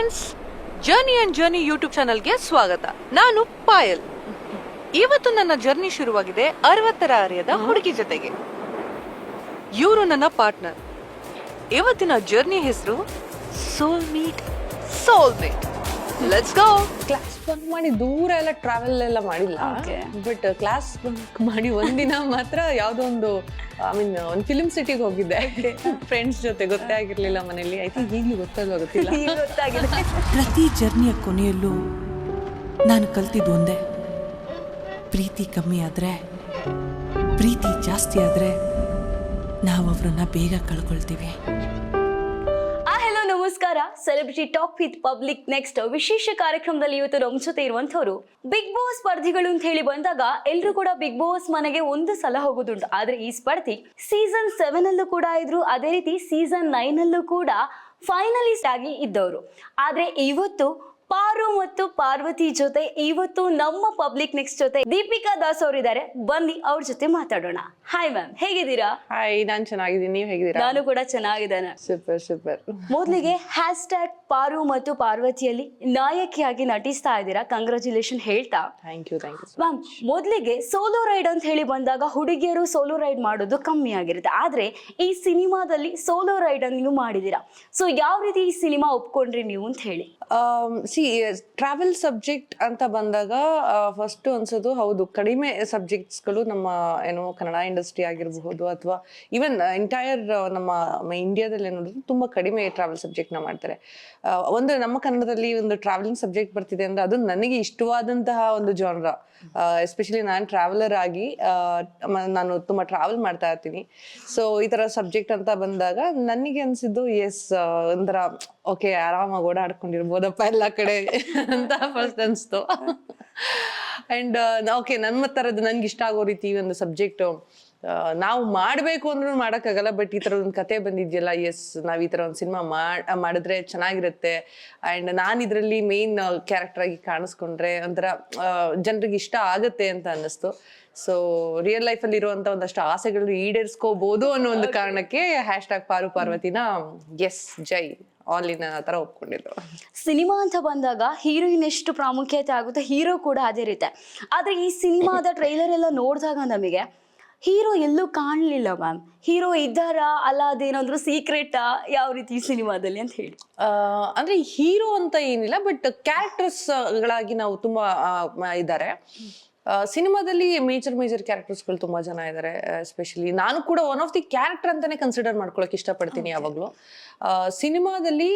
Friends, journey and journey YouTube ಚಾನಲ್ಗೆ ಸ್ವಾಗತ. ನಾನು ಪಾಯಲ್. ಇವತ್ತು ನನ್ನ ಜರ್ನಿ ಶುರುವಾಗಿದೆ 60ರ ಹರೆಯದ ಹುಡುಗಿ ಜೊತೆಗೆ. ಇವರು ನನ್ನ ಪಾರ್ಟ್ನರ್. ಇವತ್ತಿನ ಜರ್ನಿ ಹೆಸರು soulmate. Let's go. Class bunk ಮಾಡಿ ದೂರ ಎಲ್ಲ ಟ್ರಾವೆಲ್ ಎಲ್ಲ ಮಾಡಿಲ್ಲ, ಬಟ್ ಕ್ಲಾಸ್ ಬಂಕ್ ಮಾಡಿ ಒಂದಿನ ಮಾತ್ರ ಯಾವ್ದೋ ಒಂದು ಒಂದು ಫಿಲ್ಮ್ ಸಿಟಿಗೆ ಹೋಗಿದ್ದೆ ಫ್ರೆಂಡ್ಸ್ ಜೊತೆ. ಗೊತ್ತೇ ಆಗಿರ್ಲಿಲ್ಲ ಮನೇಲಿ. ಐ ಥಿಂಕ್ ಈಗಲೂ ಗೊತ್ತಿಲ್ಲ. ಪ್ರತಿ ಜರ್ನಿಯ ಕೊನೆಯಲ್ಲೂ ನಾನು ಕಲ್ತಿದ್ದು ಒಂದೇ: ಪ್ರೀತಿ ಕಮ್ಮಿ ಆದ್ರೆ, ಪ್ರೀತಿ ಜಾಸ್ತಿ ಆದ್ರೆ ನಾವು ಅವ್ರನ್ನ ಬೇಗ ಕಳ್ಕೊಳ್ತೀವಿ. ಹಲೋ ನಮಸ್ಕಾರ. Celebrity talk with public next ವಿಶೇಷ ಕಾರ್ಯಕ್ರಮದಲ್ಲಿ ಇವತ್ತು ನಮ್ಮ ಜೊತೆ ಇರುವಂತವ್ರು ಬಿಗ್ ಬಾಸ್ ಸ್ಪರ್ಧಿಗಳು ಅಂತ ಹೇಳಿ ಬಂದಾಗ ಎಲ್ರು ಕೂಡ ಬಿಗ್ ಬಾಸ್ ಮನೆಗೆ ಒಂದು ಸಲ ಹೋಗೋದುಂಟು. ಆದ್ರೆ ಈ ಸ್ಪರ್ಧಿ ಸೀಸನ್ 7 ಅಲ್ಲೂ ಕೂಡ ಇದ್ರು, ಅದೇ ರೀತಿ ಸೀಸನ್ 9 ಅಲ್ಲೂ ಕೂಡ ಫೈನಲಿಸ್ಟ್ ಆಗಿ ಇದ್ದವರು. ಆದ್ರೆ ಇವತ್ತು ಪಾರು ಮತ್ತು ಪಾರ್ವತಿ ಜೊತೆ ಇವತ್ತು ನಮ್ಮ ಪಬ್ಲಿಕ್ ನೆಕ್ಸ್ಟ್ ಜೊತೆ ದೀಪಿಕಾ ದಾಸ್ ಅವರು ಇದ್ದಾರೆ. ಬನ್ನಿ ಅವ್ರ ಜೊತೆ ಮಾತಾಡೋಣ. ಹಾಯ್ ಮ್ಯಾಮ್, ಹೇಗಿದ್ದೀರಾ? ಹಾಯ್, ನಾನ್ ಚೆನ್ನಾಗಿದ್ದೀನಿ. ನೀವು ಹೇಗಿದ್ದೀರಾ? ನಾನು ಕೂಡ ಚೆನ್ನಾಗಿದ್ದೇನೆ. ಸೂಪರ್. ಮೊದಲಿಗೆ ಹ್ಯಾಶ್ಟ್ಯಾಗ್ ಪಾರು ಮತ್ತು ಪಾರ್ವತಿಯಲ್ಲಿ ನಾಯಕಿಯಾಗಿ ನಟಿಸ್ತಾ ಇದ್ದೀರಾ, ಕಂಗ್ರಾಚುಲೇಷನ್ ಹೇಳ್ತಾ. Thank you. ಮ್ಯಾಮ್, ಮೊದಲಿಗೆ ಸೋಲೋ ರೈಡ್ ಅಂತ ಹೇಳಿ ಬಂದಾಗ ಹುಡುಗಿಯರು ಸೋಲೋ ರೈಡ್ ಮಾಡೋದು ಕಮ್ಮಿ ಆಗಿರುತ್ತೆ. ಆದ್ರೆ ಈ ಸಿನಿಮಾದಲ್ಲಿ ಸೋಲೋ ರೈಡ್ ಅನ್ನು ನೀವು ಮಾಡಿದೀರಾ. ಸೊ ಯಾವ ರೀತಿ ಈ ಸಿನಿಮಾ ಒಪ್ಕೊಂಡ್ರಿ ನೀವು ಅಂತ ಹೇಳಿ? ಟ್ರಾವೆಲ್ ಸಬ್ಜೆಕ್ಟ್ ಅಂತ ಬಂದಾಗ ಫಸ್ಟ್ ಅನ್ಸೋದು, ಹೌದು, ಕಡಿಮೆ ಸಬ್ಜೆಕ್ಟ್ಸ್ಗಳು ನಮ್ಮ ಕನ್ನಡ ಇಂಡಸ್ಟ್ರಿ ಆಗಿರಬಹುದು ಅಥವಾ ಈವನ್ ಎಂಟೈರ್ ನಮ್ಮ ಇಂಡಿಯಾದಲ್ಲಿ ನೋಡಿದ್ರೆ ತುಂಬಾ ಕಡಿಮೆ ಟ್ರಾವೆಲ್ ಸಬ್ಜೆಕ್ಟ್ ನ ಮಾಡ್ತಾರೆ. ಒಂದು ನಮ್ಮ ಕನ್ನಡದಲ್ಲಿ ಒಂದು ಟ್ರಾವೆಲಿಂಗ್ ಸಬ್ಜೆಕ್ಟ್ ಬರ್ತಿದೆ ಅಂದ್ರೆ ಅದು ನನಗೆ ಇಷ್ಟವಾದಂತಹ ಒಂದು ಜಾನ್ರ. ಎಸ್ಪೆಷಲಿ ನಾನು ಟ್ರಾವೆಲರ್ ಆಗಿ ನಾನು ತುಂಬಾ ಟ್ರಾವೆಲ್ ಮಾಡ್ತಾ ಇರ್ತೀನಿ. ಸೊ ಈ ತರ ಸಬ್ಜೆಕ್ಟ್ ಅಂತ ಬಂದಾಗ ನನಗೆ ಅನ್ಸಿದ್ದು ಒಂಥರ ಓಕೆ, ಆರಾಮಾಗಿ ಓಡಾಡ್ಕೊಂಡಿರ್ಬೋದಪ್ಪ ಎಲ್ಲ ಕಡೆ ಅಂತ ಫಸ್ಟ್ ಅನ್ಸ್ತು. ಅಂಡ್ ಓಕೆ, ನಮ್ಮ ತರದ್ದು ನನ್ಗೆ ಇಷ್ಟ ಆಗೋ ರೀತಿ ಒಂದು ಸಬ್ಜೆಕ್ಟ್ ನಾವು ಮಾಡ್ಬೇಕು ಅಂದ್ರೂ ಮಾಡಕ್ಕಾಗಲ್ಲ. ಬಟ್ ಈ ತರ ಒಂದು ಕತೆ ಬಂದಿದ್ಯಲ್ಲ, ನಾವ್ ಈ ತರ ಒಂದು ಸಿನಿಮಾ ಮಾಡಿದ್ರೆ ಚೆನ್ನಾಗಿರುತ್ತೆ. ಅಂಡ್ ನಾನ್ ಇದ್ರಲ್ಲಿ ಮೇನ್ ಕ್ಯಾರೆಕ್ಟರ್ ಆಗಿ ಕಾಣಿಸ್ಕೊಂಡ್ರೆ ಒಂಥರ ಜನರಿಗೆ ಇಷ್ಟ ಆಗತ್ತೆ ಅಂತ ಅನ್ನಿಸ್ತು. ಸೊ ರಿಯಲ್ ಲೈಫ್ ಅಲ್ಲಿ ಇರುವಂತ ಒಂದಷ್ಟು ಆಸೆಗಳು ಈಡೇರಿಸ್ಕೋಬಹುದು ಅನ್ನೋ ಒಂದು ಕಾರಣಕ್ಕೆ ಹ್ಯಾಶ್ಟ್ಯಾಗ್ ಪಾರು ಪಾರ್ವತಿನ ಜೈ ಆಲ್ ಇನ್ ತರ ಒಪ್ಕೊಂಡಿದ್ದು. ಸಿನಿಮಾ ಅಂತ ಬಂದಾಗ ಹೀರೋಯಿನ್ ಎಷ್ಟು ಪ್ರಾಮುಖ್ಯತೆ ಆಗುತ್ತೆ, ಹೀರೋ ಕೂಡ ಅದೇ ರೀತಿ. ಆದ್ರೆ ಈ ಸಿನಿಮಾದ ಟ್ರೈಲರ್ ಎಲ್ಲ ನೋಡಿದಾಗ ನಮಗೆ ಹೀರೋ ಎಲ್ಲೂ ಕಾಣಲಿಲ್ಲ ಮ್ಯಾಮ್. ಹೀರೋ ಇದ್ದಾರಾ ಅಲ್ಲ, ಅದೇನಾದ್ರು ಸೀಕ್ರೆಟಾ, ಯಾವ ರೀತಿ ಈ ಸಿನಿಮಾದಲ್ಲಿ ಅಂತ ಹೇಳಿ? ಅಂದ್ರೆ ಹೀರೋ ಅಂತ ಏನಿಲ್ಲ, ಬಟ್ ಕ್ಯಾರೆಕ್ಟರ್ಸ್ ಗಳಾಗಿ ನಾವು ತುಂಬಾ ಇದ್ದಾರೆ ಸಿನಿಮಾದಲ್ಲಿ. ಮೇಜರ್ ಕ್ಯಾರೆಕ್ಟರ್ಸ್ಗಳು ತುಂಬಾ ಜನ ಇದ್ದಾರೆ. ಎಸ್ಪೆಷಲಿ ನಾನು ಕೂಡ ಒನ್ ಆಫ್ ದಿ ಕ್ಯಾರೆಕ್ಟರ್ ಅಂತಾನೆ ಕನ್ಸಿಡರ್ ಮಾಡ್ಕೊಳಕ್ ಇಷ್ಟಪಡ್ತೀನಿ ಯಾವಾಗ್ಲೂ. ಸಿನಿಮಾದಲ್ಲಿ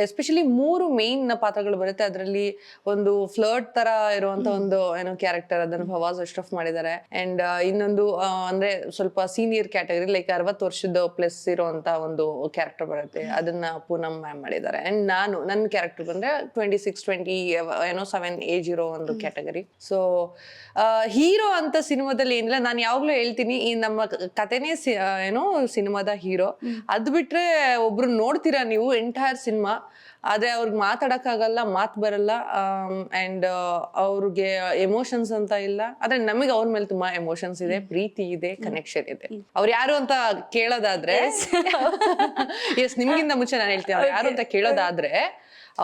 ಎಸ್ಪೆಷಲಿ 3 ಮೇನ್ ಪಾತ್ರಗಳು ಬರುತ್ತೆ. ಅದರಲ್ಲಿ ಒಂದು ಫ್ಲರ್ಟ್ ತರ ಇರುವಂತ ಒಂದು ಕ್ಯಾರೆಕ್ಟರ್, ಅದನ್ನು ಫವಾಜ್ ಅಶ್ರಫ್ ಮಾಡಿದ್ದಾರೆ. ಅಂಡ್ ಇನ್ನೊಂದು ಅಂದ್ರೆ ಸ್ವಲ್ಪ ಸೀನಿಯರ್ ಕ್ಯಾಟಗರಿ, ಲೈಕ್ 60 ವರ್ಷದ ಪ್ಲಸ್ ಇರುವಂತ ಒಂದು ಕ್ಯಾರೆಕ್ಟರ್ ಬರುತ್ತೆ, ಅದನ್ನ ಪೂನಮ್ ಮ್ಯಾಮ್ ಮಾಡಿದ್ದಾರೆ. ಅಂಡ್ ನನ್ನ ಕ್ಯಾರೆಕ್ಟರ್ ಬಂದ್ರೆ 26-27 ಏಜ್ ಇರೋ ಒಂದು ಕ್ಯಾಟಗರಿ. ಸೊ ಹೀರೋ ಅಂತ ಸಿನಿಮಾದಲ್ಲಿ ಏನಿಲ್ಲ. ನಾನು ಯಾವಾಗ್ಲೂ ಹೇಳ್ತೀನಿ, ಈ ನಮ್ಮ ಕಥೆನೇ ಸಿನಿಮಾದ ಹೀರೋ. ಅದ್ ಬಿಟ್ರೆ ಒಬ್ರು ನೋಡ್ತೀರಾ ನೀವು ಎಂಟೈರ್ ಸಿನಿಮಾ, ಆದ್ರೆ ಅವ್ರಿಗೆ ಮಾತಾಡಕ್ಕಾಗಲ್ಲ, ಮಾತು ಬರಲ್ಲ. ಅಂಡ್ ಅವ್ರಿಗೆ ಎಮೋಷನ್ಸ್ ಅಂತ ಇಲ್ಲ. ಆದ್ರೆ ನಮಗೆ ಅವ್ರ ಮೇಲೆ ತುಂಬಾ ಎಮೋಷನ್ಸ್ ಇದೆ, ಪ್ರೀತಿ ಇದೆ, ಕನೆಕ್ಷನ್ ಇದೆ. ಅವ್ರು ಯಾರು ಅಂತ ಕೇಳೋದಾದ್ರೆ ನಿಮ್ಗಿಂತ ಮುಂಚೆ ನಾನು ಹೇಳ್ತೀನಿ, ಅವ್ರು ಯಾರು ಅಂತ ಕೇಳೋದಾದ್ರೆ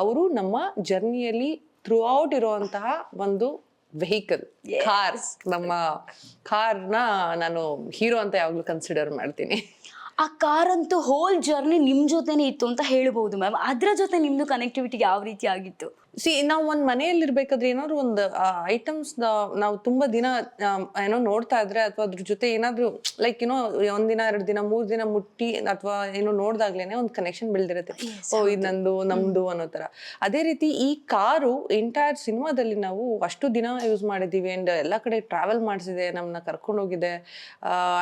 ಅವರು ನಮ್ಮ ಜರ್ನಿಯಲ್ಲಿ ಥ್ರೂ ಔಟ್ ಇರುವಂತಹ ಒಂದು ವೆಹಿಕಲ್, ಕಾರ್ಸ್. ನಮ್ಮ ಕಾರ್ನ ನಾನು ಹೀರೋ ಅಂತ ಯಾವಾಗ್ಲೂ ಕನ್ಸಿಡರ್ ಮಾಡ್ತೀನಿ. ಆ ಕಾರ್ ಅಂತೂ ಹೋಲ್ ಜರ್ನಿ ನಿಮ್ ಜೊತೆನೆ ಇತ್ತು ಅಂತ ಹೇಳ್ಬಹುದು ಮ್ಯಾಮ್. ಅದ್ರ ಜೊತೆ ನಿಮ್ದು ಕನೆಕ್ಟಿವಿಟಿ ಯಾವ ರೀತಿ ಆಗಿತ್ತು? ನಾವು ಒಂದ್ ಮನೆಯಲ್ಲಿ ಇರ್ಬೇಕಾದ್ರೆ ಏನಾದ್ರು ಒಂದು ಐಟಮ್ಸ್ ನಾವು ತುಂಬಾ ದಿನ ನೋಡ್ತಾ ಇದ್ರೆ, ಅಥವಾ ಅದ್ರ ಜೊತೆ ಏನಾದ್ರು ಲೈಕ್ ಒಂದಿನ 2 ದಿನ 3 ದಿನ ಮುಟ್ಟಿ ಅಥವಾ ನೋಡ್ದಾಗ್ಲೇನೆ ಒಂದು ಕನೆಕ್ಷನ್ ಬೆಳೆದಿರುತ್ತೆ. ಇದು ನಮ್ದು ಅನ್ನೋ ತರ. ಅದೇ ರೀತಿ ಈ ಕಾರು ಎಂಟೈರ್ ಸಿನಿಮಾದಲ್ಲಿ ನಾವು ಅಷ್ಟು ದಿನ ಯೂಸ್ ಮಾಡಿದೀವಿ. ಅಂಡ್ ಎಲ್ಲಾ ಕಡೆ ಟ್ರಾವೆಲ್ ಮಾಡಿಸಿದೆ, ನಮ್ಮನ್ನ ಕರ್ಕೊಂಡು ಹೋಗಿದೆ.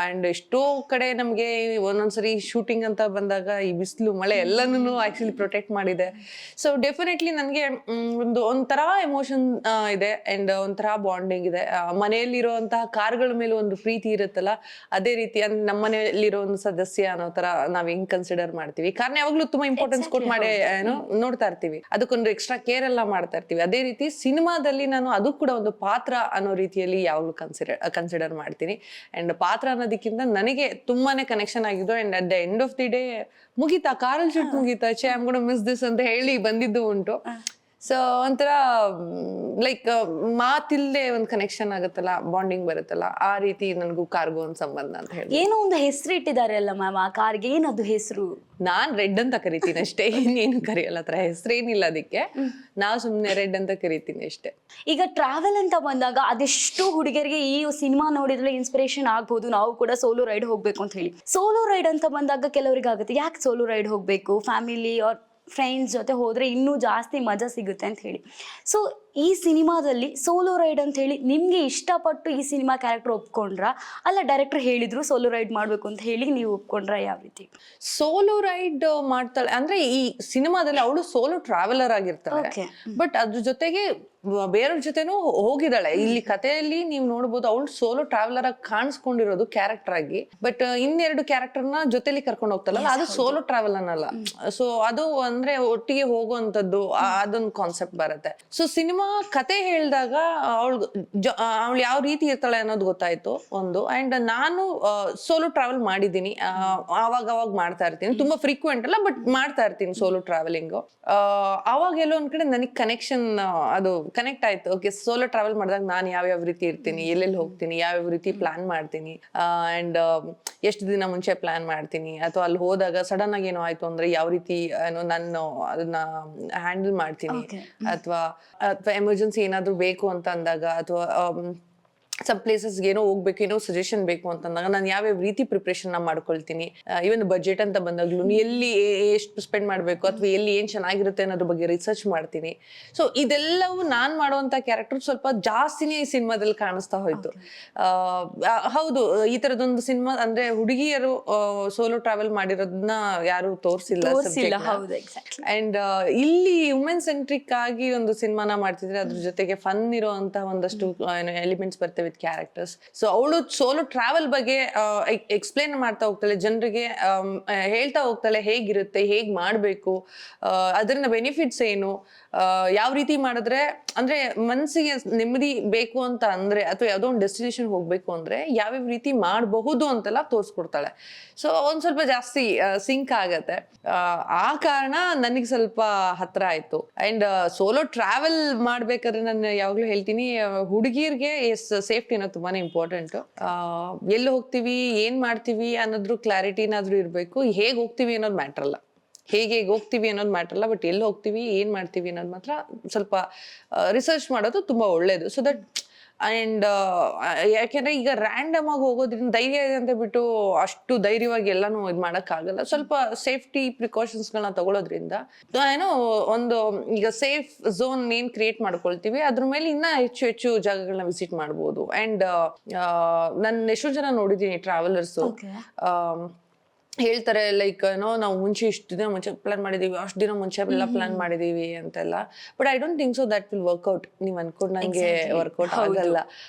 ಅಂಡ್ ಎಷ್ಟೋ ಕಡೆ ನಮ್ಗೆ ಒಂದೊಂದ್ಸರಿ ಶೂಟಿಂಗ್ ಅಂತ ಬಂದಾಗ ಈ ಬಿಸಿಲು ಮಳೆ ಎಲ್ಲನೂ ಆಕ್ಚುಲಿ ಪ್ರೊಟೆಕ್ಟ್ ಮಾಡಿದೆ. ಸೊ ಡೆಫಿನೆಟ್ಲಿ ನನ್ಗೆ ಒಂಥರ ಎಮೋಷನ್ ಇದೆ. ಅಂಡ್ ಒಂಥರ ಬಾಂಡಿಂಗ್ ಇದೆ. ಮನೆಯಲ್ಲಿರುವಂತಹ ಕಾರ್ಗಳ ಮೇಲೆ ಒಂದು ಪ್ರೀತಿ ಇರುತ್ತಲ್ಲ, ಅದೇ ರೀತಿ ಅಂದ್ರೆ ನಮ್ಮ ಮನೆಯಲ್ಲಿರೋ ಒಂದು ಸದಸ್ಯ ಅನ್ನೋ ತರ ನಾವ್ ಹೆಂಗ್ ಕನ್ಸಿಡರ್ ಮಾಡ್ತೀವಿ. ಕಾರಣ ಯಾವಾಗ್ಲೂ ತುಂಬಾ ಇಂಪಾರ್ಟೆನ್ಸ್ ಕೊಟ್ಟು ಮಾಡಿ ನೋಡ್ತಾ ಇರ್ತೀವಿ, ಅದಕ್ಕೊಂದು ಎಕ್ಸ್ಟ್ರಾ ಕೇರ್ ಎಲ್ಲ ಮಾಡ್ತಾ ಇರ್ತೀವಿ. ಅದೇ ರೀತಿ ಸಿನಿಮಾದಲ್ಲಿ ನಾನು ಅದು ಕೂಡ ಒಂದು ಪಾತ್ರ ಅನ್ನೋ ರೀತಿಯಲ್ಲಿ ಯಾವಾಗ್ಲೂ ಕನ್ಸಿಡರ್ ಮಾಡ್ತೀನಿ. ಅಂಡ್ ಪಾತ್ರ ಅನ್ನೋದಕ್ಕಿಂತ ನನಗೆ ತುಂಬಾನೇ ಕನೆಕ್ಷನ್ ಆಗಿದ್ದು ಹೋಗೋದು and at the end of the day ಮುಗೀತಾ ಕಾರಲ್ಲಿ ಶೂಟ್ ಮುಗೀತಾ I am gonna miss this ಅಂತ ಹೇಳಿ ಬಂದಿದ್ದು ಉಂಟು. ಸೊ ಒಂಥರ ಲೈಕ್ ಮಾತಿಲ್ದೆ ಒಂದು ಕನೆಕ್ಷನ್ ಆಗುತ್ತಲ್ಲ, ಬಾಂಡಿಂಗ್ ಬರುತ್ತಲ್ಲ, ಆ ರೀತಿ ನನಗೂ ಕಾರ್ಗೂ ಒಂದು ಸಂಬಂಧ ಅಂತ ಹೇಳಿ. ಏನೋ ಒಂದು ಹೆಸರು ಇಟ್ಟಿದ್ದಾರೆ ಅಲ್ಲ ಮ್ಯಾಮ್ ಆ ಕಾರ್ಗೆ, ಏನದು ಹೆಸರು? ನಾನ್ ರೆಡ್ ಅಂತ ಕರಿತೀನಿ ಅಷ್ಟೇ, ಇನ್ನೇನು ಕರಿಯಲ್ಲ, ಅತ್ರ ಹೆಸರೇನಿಲ್ಲ ಅದಕ್ಕೆ. ನಾವು ಸುಮ್ಮನೆ ರೆಡ್ ಅಂತ ಕರಿತೀನಿ ಅಷ್ಟೇ. ಈಗ ಟ್ರಾವೆಲ್ ಅಂತ ಬಂದಾಗ ಅದೆಷ್ಟು ಹುಡುಗಿಯರಿಗೆ ಈ ಸಿನಿಮಾ ನೋಡಿದ್ರೆ ಇನ್ಸ್ಪಿರೇಷನ್ ಆಗ್ಬೋದು, ನಾವು ಕೂಡ ಸೋಲೋ ರೈಡ್ ಹೋಗ್ಬೇಕು ಅಂತ ಹೇಳಿ. ಸೋಲೋ ರೈಡ್ ಅಂತ ಬಂದಾಗ ಕೆಲವರಿಗೆ ಆಗುತ್ತೆ, ಯಾಕೆ ಸೋಲೋ ರೈಡ್ ಹೋಗ್ಬೇಕು, ಫ್ಯಾಮಿಲಿ ಆರ್ ಫ್ರೆಂಡ್ಸ್ ಜೊತೆ ಹೋದ್ರೆ ಇನ್ನೂ ಜಾಸ್ತಿ ಮಜಾ ಸಿಗುತ್ತೆ ಅಂತ ಹೇಳಿ. ಸೊ ಈ ಸಿನಿಮಾದಲ್ಲಿ ಸೋಲೋ ರೈಡ್ ಅಂತ ಹೇಳಿ ನಿಮ್ಗೆ ಇಷ್ಟಪಟ್ಟು ಈ ಸಿನಿಮಾ ಕ್ಯಾರೆಕ್ಟರ್ ಒಪ್ಕೊಂಡ್ರ, ಅಲ್ಲ ಡೈರೆಕ್ಟರ್ ಹೇಳಿದ್ರು ಸೋಲೋ ರೈಡ್ ಮಾಡ್ಬೇಕು ಅಂತ ಹೇಳಿ ನೀವು ಒಪ್ಕೊಂಡ್ರ, ಯಾವ ರೀತಿ? ಸೋಲೋ ರೈಡ್ ಮಾಡ್ತಾಳೆ ಅಂದ್ರೆ ಈ ಸಿನಿಮಾದಲ್ಲಿ ಅವಳು ಸೋಲೋ ಟ್ರಾವೆಲರ್ ಆಗಿರ್ತಾಳೆ, ಬಟ್ ಅದ್ರ ಜೊತೆಗೆ ಬೇರೆಯವ್ರ ಜೊತೆನೂ ಹೋಗಿದ್ದಾಳೆ. ಇಲ್ಲಿ ಕಥೆಯಲ್ಲಿ ನೀವು ನೋಡ್ಬೋದು ಅವಳು ಸೋಲೋ ಟ್ರಾವೆಲರ್ ಆಗಿ ಕಾಣಿಸ್ಕೊಂಡಿರೋದು ಕ್ಯಾರೆಕ್ಟರ್ ಆಗಿ, ಬಟ್ ಇನ್ನೆರಡು ಕ್ಯಾರೆಕ್ಟರ್ನ ಜೊತೆಲಿ ಕರ್ಕೊಂಡು ಹೋಗ್ತಾಳಲ್ಲ, ಅದು ಸೋಲೋ ಟ್ರಾವೆಲ್ ಅನ್ನಲ್ಲ. ಸೊ ಅದು ಅಂದ್ರೆ ಒಟ್ಟಿಗೆ ಹೋಗುವಂತದ್ದು, ಅದೊಂದು ಕಾನ್ಸೆಪ್ಟ್ ಬರುತ್ತೆ. ಸೊ ಸಿನಿಮಾ ಕತೆ ಹೇಳಿದಾಗ ಅವಳು ಯಾವ ರೀತಿ ಇರ್ತಾಳೆ ಅನ್ನೋದು ಗೊತ್ತಾಯ್ತು ಒಂದು. ಅಂಡ್ ನಾನು ಸೋಲೋ ಟ್ರಾವೆಲ್ ಮಾಡಿದ್ದೀನಿ, ಅವಾಗ ಮಾಡ್ತಾ ಇರ್ತೀನಿ, ತುಂಬಾ ಫ್ರೀಕ್ವೆಂಟ್ ಅಲ್ಲ ಬಟ್ ಮಾಡ್ತಾ ಇರ್ತೀನಿ ಸೋಲೋ ಟ್ರಾವೆಲಿಂಗ್. ಅವಾಗ ಎಲ್ಲೋ ಒಂದ್ ಕಡೆ ನನಗೆ ಕನೆಕ್ಷನ್ ಅದು ಕನೆಕ್ಟ್ ಆಯ್ತು. ಓಕೆ, ಸೋಲೋ ಟ್ರಾವೆಲ್ ಮಾಡಿದಾಗ ನಾನು ಯಾವ್ಯಾವ ರೀತಿ ಇರ್ತೀನಿ, ಎಲ್ಲೆಲ್ಲಿ ಹೋಗ್ತೀನಿ, ಯಾವ್ಯಾವ ರೀತಿ ಪ್ಲಾನ್ ಮಾಡ್ತೀನಿ, ಅಂಡ್ ಎಷ್ಟು ದಿನ ಮುಂಚೆ ಪ್ಲಾನ್ ಮಾಡ್ತೀನಿ, ಅಥವಾ ಅಲ್ಲಿ ಹೋದಾಗ ಸಡನ್ ಆಗಿ ಏನೋ ಆಯ್ತು ಅಂದ್ರೆ ಯಾವ ರೀತಿ ನಾನು ಅದನ್ನ ಹ್ಯಾಂಡಲ್ ಮಾಡ್ತೀನಿ, ಅಥವಾ ಎಮರ್ಜೆನ್ಸಿ ಏನಾದ್ರು ಬೇಕು ಅಂತ ಅಂದಾಗ, ಅಥವಾ ಸಮ್ ಪ್ಲೇಸಸ್ಗೆ ಏನೋ ಹೋಗ್ಬೇಕು, ಏನೋ ಸಜೆಷನ್ ಬೇಕು ಅಂತಂದಾಗ ನಾನು ಯಾವ್ಯಾವ ರೀತಿ ಪ್ರಿಪ್ರೇಷನ್ ಮಾಡ್ಕೊಳ್ತೀನಿ. ಇವನ್ ಬಜೆಟ್ ಅಂತ ಬಂದಾಗ್ಲೂ ಎಲ್ಲಿ ಎಷ್ಟು ಸ್ಪೆಂಡ್ ಮಾಡಬೇಕು, ಅಥವಾ ಎಲ್ಲಿ ಏನ್ ಚೆನ್ನಾಗಿರುತ್ತೆ ಅನ್ನೋದ್ರ ಬಗ್ಗೆ ರಿಸರ್ಚ್ ಮಾಡ್ತೀನಿ. ಸೊ ಇದೆಲ್ಲವೂ ನಾನ್ ಮಾಡುವಂತ ಕ್ಯಾರೆಕ್ಟರ್ ಸ್ವಲ್ಪ ಜಾಸ್ತಿನೇ ಈ ಸಿನಿಮಾದಲ್ಲಿ ಕಾಣಿಸ್ತಾ ಹೋಯ್ತು. ಹೌದು, ಈ ತರದೊಂದು ಸಿನಿಮಾ ಅಂದ್ರೆ ಹುಡುಗಿಯರು ಸೋಲೋ ಟ್ರಾವೆಲ್ ಮಾಡಿರೋದನ್ನ ಯಾರು ತೋರಿಸಿಲ್ಲ. ಅಂಡ್ ಇಲ್ಲಿ ವುಮೆನ್ ಸೆಂಟ್ರಿಕ್ ಆಗಿ ಒಂದು ಸಿನಿಮಾನ ಮಾಡ್ತಿದ್ರೆ ಅದ್ರ ಜೊತೆಗೆ ಫನ್ ಇರೋಂತ ಒಂದಷ್ಟು ಎಲಿಮೆಂಟ್ಸ್ ಬರ್ತವೆ ಕ್ಯಾರೆಕ್ಟರ್ಸ್. ಸೊ ಅವಳು ಸೋಲೋ ಟ್ರಾವೆಲ್ ಬಗ್ಗೆ ಎಕ್ಸ್ಪ್ಲೇನ್ ಮಾಡ್ತಾ ಹೋಗ್ತಾಳೆ, ಜನರಿಗೆ ಹೇಳ್ತಾ ಹೋಗ್ತಾಳೆ ಹೇಗಿರುತ್ತೆ, ಹೇಗ್ ಮಾಡ್ಬೇಕು, ಅದರಿಂದ ಬೆನಿಫಿಟ್ಸ್ ಏನು, ಯಾವ ರೀತಿ ಮಾಡಿದ್ರೆ ಅಂದ್ರೆ ಮನಸ್ಸಿಗೆ ನೆಮ್ಮದಿ ಬೇಕು ಅಂತ ಅಂದ್ರೆ, ಅಥವಾ ಯಾವ್ದೋ ಒಂದು ಡೆಸ್ಟಿನೇಷನ್ ಹೋಗ್ಬೇಕು ಅಂದ್ರೆ ಯಾವ್ಯಾವ ರೀತಿ ಮಾಡಬಹುದು ಅಂತೆಲ್ಲ ತೋರಿಸ್ಕೊಡ್ತಾಳೆ. ಸೊ ಒಂದ್ ಸ್ವಲ್ಪ ಜಾಸ್ತಿ ಸಿಂಕ್ ಆಗತ್ತೆ. ಆ ಕಾರಣ ನನಗೆ ಸ್ವಲ್ಪ ಹತ್ರ ಆಯ್ತು. ಅಂಡ್ ಸೋಲೋ ಟ್ರಾವೆಲ್ ಮಾಡ್ಬೇಕಾದ್ರೆ ನಾನು ಯಾವಾಗ್ಲೂ ಹೇಳ್ತೀನಿ, ಹುಡುಗಿರ್ಗೆ ಸೇಫ್ಟಿ ಅನ್ನೋದು ತುಂಬಾನೇ ಇಂಪಾರ್ಟೆಂಟ್. ಎಲ್ಲಿ ಹೋಗ್ತೀವಿ, ಏನ್ ಮಾಡ್ತೀವಿ ಅನ್ನೋದ್ರ ಕ್ಲಾರಿಟಿನಾದ್ರೂ ಇರ್ಬೇಕು. ಹೇಗ್ ಹೋಗ್ತೀವಿ ಅನ್ನೋದು ಮ್ಯಾಟ್ರ್ ಅಲ್ಲ, ಹೇಗೆ ಹೋಗ್ತೀವಿ ಅನ್ನೋದು ಮ್ಯಾಟ್ರ್ ಅಲ್ಲ, ಬಟ್ ಎಲ್ಲಿ ಹೋಗ್ತೀವಿ, ಏನ್ ಮಾಡ್ತೀವಿ ಅನ್ನೋದು ಮಾತ್ರ ಸ್ವಲ್ಪ ರಿಸರ್ಚ್ ಮಾಡೋದು ತುಂಬಾ ಒಳ್ಳೇದು. ಸೊ ದಟ್ ಅಂಡ್ ಯಾಕೆಂದ್ರೆ ಈಗ ರ್ಯಾಂಡಮ್ ಆಗಿ ಹೋಗೋದ್ರಿಂದ ಧೈರ್ಯ ಇದೆ ಅಂತ ಬಿಟ್ಟು ಅಷ್ಟು ಧೈರ್ಯವಾಗಿ ಎಲ್ಲಾನು ಇದು ಮಾಡಕ್ಕಾಗಲ್ಲ. ಸ್ವಲ್ಪ ಸೇಫ್ಟಿ ಪ್ರಿಕಾಷನ್ಸ್ಗಳನ್ನ ತಗೊಳ್ಳೋದ್ರಿಂದ ಏನೋ ಒಂದು ಈಗ ಸೇಫ್ ಝೋನ್ ಏನ್ ಕ್ರಿಯೇಟ್ ಮಾಡ್ಕೊಳ್ತೀವಿ, ಅದ್ರ ಮೇಲೆ ಇನ್ನ ಹೆಚ್ಚು ಹೆಚ್ಚು ಜಾಗಗಳನ್ನ ವಿಸಿಟ್ ಮಾಡ್ಬೋದು. ಅಂಡ್ ನಾನು ಎಷ್ಟೋ ಜನ ನೋಡಿದ್ದೀನಿ ಟ್ರಾವೆಲರ್ಸು ಹೇಳ್ತಾರೆ, ಲೈಕ್ ನಾವು ಮುಂಚೆ ಇಷ್ಟು ದಿನ ಮುಂಚೆ ಪ್ಲಾನ್ ಮಾಡಿದೀವಿ, ಅಷ್ಟು ದಿನ ಮುಂಚೆ ಎಲ್ಲ ಪ್ಲಾನ್ ಮಾಡಿದೀವಿ ಅಂತೆಲ್ಲ. But I don't think so that will work out. ನೀವ್ ಅನ್ಕೊಂಡಂಗೆ ವರ್ಕೌಟ್ ಆಗಲ್ಲ.